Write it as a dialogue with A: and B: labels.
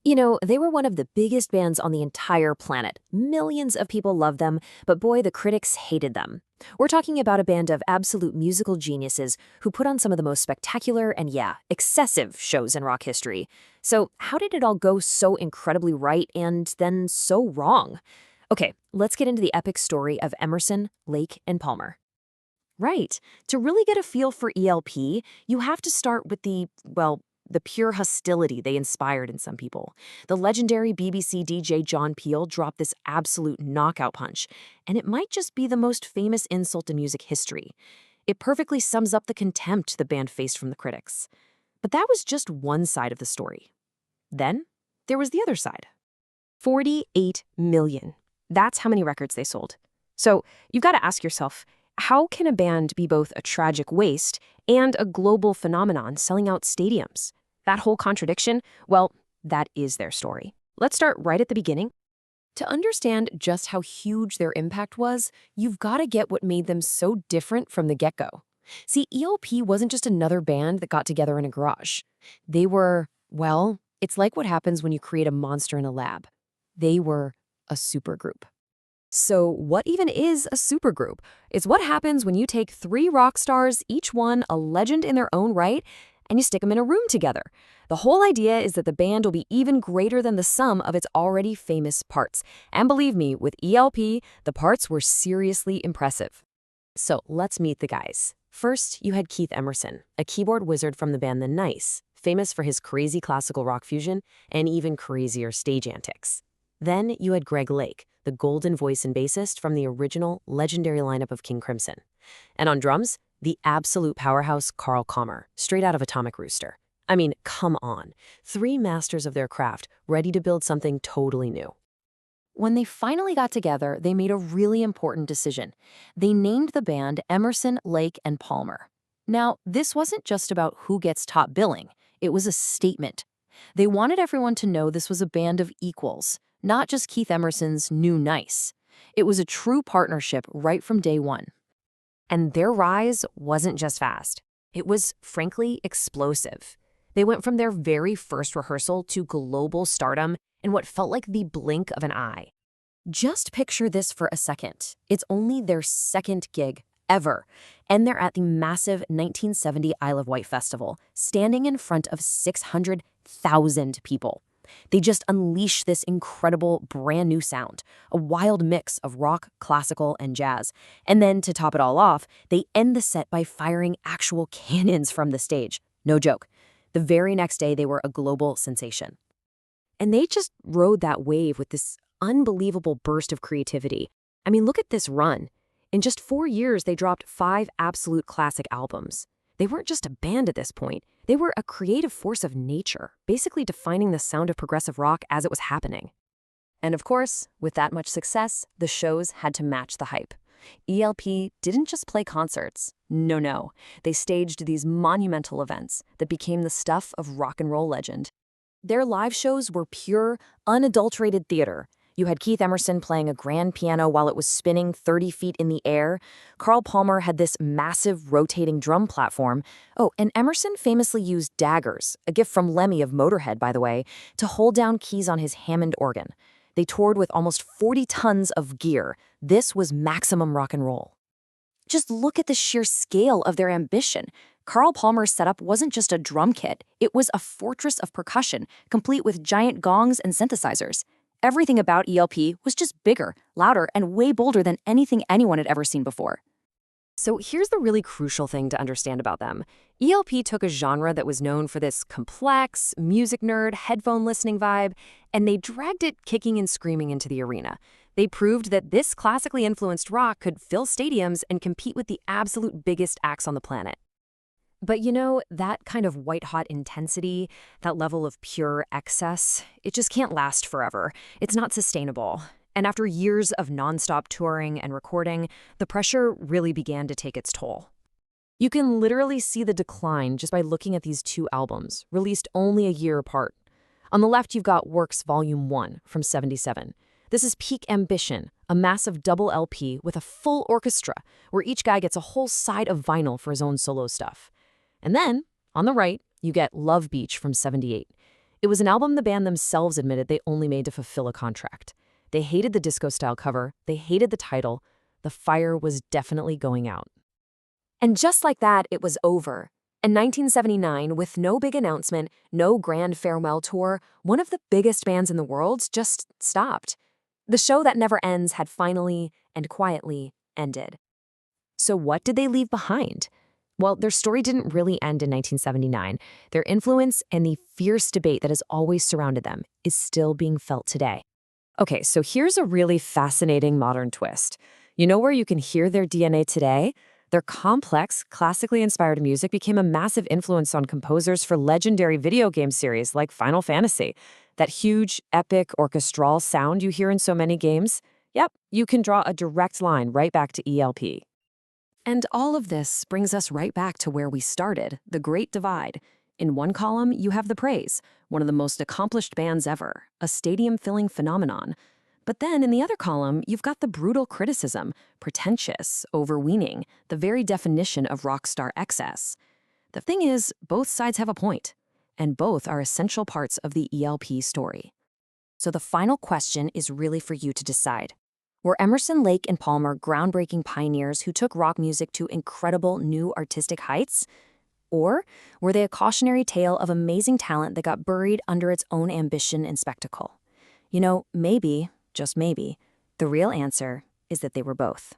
A: You know, they were one of the biggest bands on the entire planet. Millions of people loved them, but boy, the critics hated them. We're talking about a band of absolute musical geniuses who put on some of the most spectacular and, yeah, excessive shows in rock history. So, how did it all go so incredibly right and then so wrong? Okay, let's get into the epic story of Emerson, Lake, and Palmer. Right. To really get a feel for ELP, you have to start with the pure hostility they inspired in some people. The legendary BBC DJ John Peel dropped this absolute knockout punch, and it might just be the most famous insult in music history. It perfectly sums up the contempt the band faced from the critics. But that was just one side of the story. Then, there was the other side.
B: 48 million. That's how many records they sold. So you've got to ask yourself, how can a band be both a tragic waste and a global phenomenon selling out stadiums? That whole contradiction, well, that is their story. Let's start right at the beginning. To understand just how huge their impact was, you've got to get what made them so different from the get-go. See, ELP wasn't just another band that got together in a garage. They were, well, it's like what happens when you create a monster in a lab. They were a supergroup. So what even is a supergroup? It's what happens when you take three rock stars, each one a legend in their own right, and you stick them in a room together. The whole idea is that the band will be even greater than the sum of its already famous parts. And believe me, with ELP, the parts were seriously impressive. So let's meet the guys. First, you had Keith Emerson, a keyboard wizard from the band The Nice, famous for his crazy classical rock fusion and even crazier stage antics. Then you had Greg Lake, the golden voice and bassist from the original legendary lineup of King Crimson. And on drums, the absolute powerhouse Carl Palmer, straight out of Atomic Rooster. I mean, come on. Three masters of their craft, ready to build something totally new. When they finally got together, they made a really important decision. They named the band Emerson, Lake, and Palmer. Now, this wasn't just about who gets top billing. It was a statement. They wanted everyone to know this was a band of equals, not just Keith Emerson's new nice. It was a true partnership right from day one. And their rise wasn't just fast. It was, frankly, explosive. They went from their very first rehearsal to global stardom in what felt like the blink of an eye. Just picture this for a second. It's only their second gig ever, and they're at the massive 1970 Isle of Wight Festival, standing in front of 600,000 people. They just unleash this incredible brand new sound, a wild mix of rock, classical, and jazz. And then to top it all off, they end the set by firing actual cannons from the stage. No joke. The very next day, they were a global sensation. And they just rode that wave with this unbelievable burst of creativity. I mean, look at this run. In just 4 years, they dropped 5 absolute classic albums. They weren't just a band at this point. They were a creative force of nature, basically defining the sound of progressive rock as it was happening. And of course, with that much success, the shows had to match the hype. ELP didn't just play concerts. No. They staged these monumental events that became the stuff of rock and roll legend. Their live shows were pure, unadulterated theater. You had Keith Emerson playing a grand piano while it was spinning 30 feet in the air. Carl Palmer had this massive rotating drum platform. Oh, and Emerson famously used daggers, a gift from Lemmy of Motorhead, by the way, to hold down keys on his Hammond organ. They toured with almost 40 tons of gear. This was maximum rock and roll. Just look at the sheer scale of their ambition. Carl Palmer's setup wasn't just a drum kit. It was a fortress of percussion, complete with giant gongs and synthesizers. Everything about ELP was just bigger, louder, and way bolder than anything anyone had ever seen before. So here's the really crucial thing to understand about them. ELP took a genre that was known for this complex, music nerd, headphone listening vibe, and they dragged it kicking and screaming into the arena. They proved that this classically influenced rock could fill stadiums and compete with the absolute biggest acts on the planet. But you know, that kind of white-hot intensity, that level of pure excess, it just can't last forever. It's not sustainable. And after years of nonstop touring and recording, the pressure really began to take its toll. You can literally see the decline just by looking at these 2 albums, released only a year apart. On the left, you've got Works Volume 1 from '77. This is peak ambition, a massive double LP with a full orchestra, where each guy gets a whole side of vinyl for his own solo stuff. And then, on the right, you get Love Beach from '78.
A: It was an album the band themselves admitted they only made to fulfill a contract. They hated the disco-style cover, they hated the title. The fire was definitely going out. And just like that, it was over. In 1979, with no big announcement, no grand farewell tour, one of the biggest bands in the world just stopped. The show that never ends had finally and quietly ended. So what did they leave behind? Well, their story didn't really end in 1979. Their influence and the fierce debate that has always surrounded them is still being felt today. Okay, so here's a really fascinating modern twist. You know where you can hear their DNA today? Their complex, classically inspired music became a massive influence on composers for legendary video game series like Final Fantasy. That huge, epic, orchestral sound you hear in so many games? Yep, you can draw a direct line right back to ELP. And all of this brings us right back to where we started, the Great Divide. In one column, you have the praise, one of the most accomplished bands ever, a stadium-filling phenomenon. But then in the other column, you've got the brutal criticism, pretentious, overweening, the very definition of rock star excess. The thing is, both sides have a point, and both are essential parts of the ELP story. So the final question is really for you to decide. Were Emerson, Lake, and Palmer groundbreaking pioneers who took rock music to incredible new artistic heights? Or were they a cautionary tale of amazing talent that got buried under its own ambition and spectacle? You know, maybe, just maybe, the real answer is that they were both.